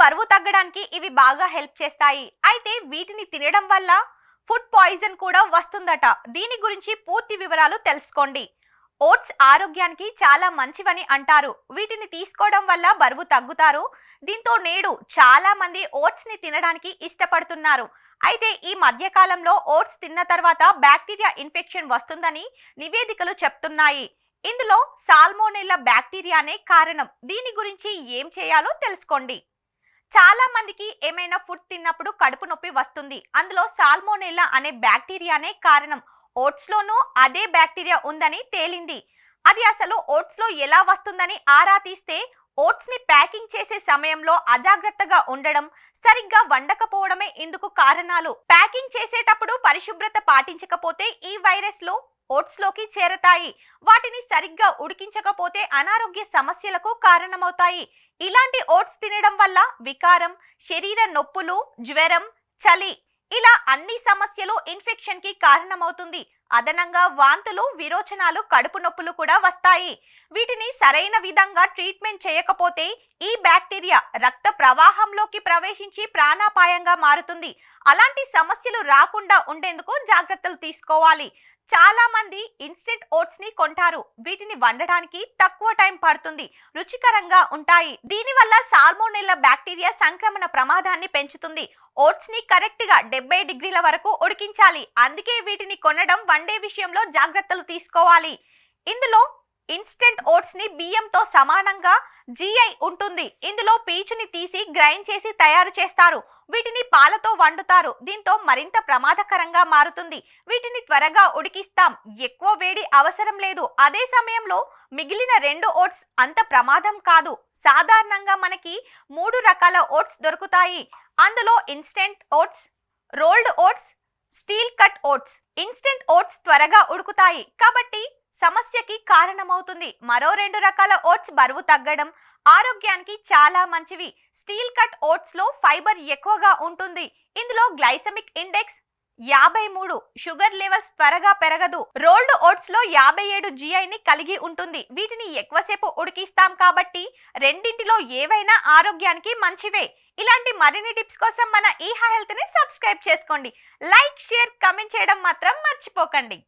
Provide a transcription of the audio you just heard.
బరువు తగ్గడానికి ఇవి బాగా హెల్ప్ చేస్తాయి. అయితే వీటిని తినడం వల్ల ఫుడ్ పాయిజన్ కూడా వస్తుందట. దీని గురించి పూర్తి వివరాలు తెలుసుకోండి. ఓట్స్ ఆరోగ్యానికి చాలా మంచివని అంటారు. వీటిని తీసుకోవడం వల్ల బరువు తగ్గుతారు. దీంతో నేడు చాలా మంది ఓట్స్ ని తినడానికి ఇష్టపడుతున్నారు. అయితే ఈ మధ్య కాలంలో ఓట్స్ తిన్న తర్వాత బ్యాక్టీరియా ఇన్ఫెక్షన్ వస్తుందని నివేదికలు చెప్తున్నాయి. ఇందులో సాల్మోనెల్లా బ్యాక్టీరియానే కారణం. దీని గురించి ఏం చేయాలో తెలుసుకోండి. చాలా మందికి ఏమైనా ఫుడ్ తిన్నప్పుడు కడుపు నొప్పి వస్తుంది. అందులో సాల్మోనెల్లా అనే బ్యాక్టీరియానే కారణం. ఓట్స్ లోనూ అదే బ్యాక్టీరియా ఉందని తేలింది. అది అసలు ఓట్స్ లో ఎలా వస్తుందని ఆరా తీస్తే ఓట్స్ ని ప్యాకింగ్ చేసే సమయంలో అజాగ్రత్తగా ఉండడం, సరిగ్గా వండకపోవడమే ఇందుకు కారణాలు. ప్యాకింగ్ చేసేటప్పుడు పరిశుభ్రత పాటించకపోతే ఈ వైరస్ లో ఓట్స్ లోకి చేరతాయి. వాటిని సరిగ్గా ఉడికించకపోతే అనారోగ్య సమస్యలకు కారణమవుతాయి. ఇలాంటి ఓట్స్ తినడం వల్ల వికారం, శరీర నొప్పులు, జ్వరం, చలి ఇలా అన్ని సమస్యలు ఇన్ఫెక్షన్ కి కారణమవుతుంది. అదనంగా వాంతులు, విరోచనాలు, కడుపు నొప్పులు కూడా వస్తాయి. వీటిని సరైన విధంగా ట్రీట్మెంట్ చేయకపోతే ఈ బ్యాక్టీరియా రక్త ప్రవాహంలోకి ప్రవేశించి ప్రాణాపాయంగా మారుతుంది. అలాంటి సమస్యలు రాకుండా ఉండేందుకు జాగ్రత్తలు తీసుకోవాలి. చాలా మంది ఇన్స్టెంట్ ఓట్స్ ని కొంటారు. వీటిని వండడానికి తక్కువ టైం పడుతుంది, రుచికరంగా ఉంటాయి. దీనివల్ల సాల్మోనెల్లా బ్యాక్టీరియా సంక్రమణ ప్రమాదాన్ని పెంచుతుంది. ఓట్స్ ని కరెక్ట్ గా 70 డిగ్రీల వరకు ఉడికించాలి. అందుకే వీటిని కొనడం, వండే విషయంలో జాగ్రత్తలు తీసుకోవాలి. ఇందులో ఇన్స్టెంట్ ఓట్స్ ని బియ్యంతో సమానంగా జీఐ ఉంటుంది. ఇందులో పీచుని తీసి గ్రైండ్ చేసి తయారు చేస్తారు. వీటిని పాలతో వండుతారు. దీంతో మరింత ప్రమాదకరంగా మారుతుంది. వీటిని త్వరగా ఉడికిస్తాం, ఎక్కువ వేడి అవసరం లేదు. అదే సమయంలో మిగిలిన 2 ఓట్స్ అంత ప్రమాదం కాదు. సాధారణంగా మనకి 3 రకాల ఓట్స్ దొరుకుతాయి. అందులో instant oats, rolled oats, steel cut oats. Instant oats త్వరగా ఉడుకుతాయి కాబట్టి సమస్యకి కారణమవుతుంది. మరో 2 రకాల ఓట్స్ బరువు తగ్గడం, ఆరోగ్యానికి చాలా మంచివి. స్టీల్ కట్ ఓట్స్ లో ఫైబర్ ఎక్కువగా ఉంటుంది. ఇందులో గ్లైసెమిక్ ఇండెక్స్ 53, షుగర్ లెవెల్స్ త్వరగా పెరగదు. రోల్డ్ ఓట్స్ లో 57 జిఐని కలిగి ఉంటుంది. వీటిని ఎక్కువసేపు ఉడికిస్తాం కాబట్టి రెండింటిలో ఏవైనా ఆరోగ్యానికి మంచివే. ఇలాంటి మరిన్ని టిప్స్ కోసం మన ఈహా హెల్త్ ని సబ్స్క్రైబ్ చేసుకోండి. లైక్, షేర్, కమెంట్ చేయడం మాత్రం మర్చిపోకండి.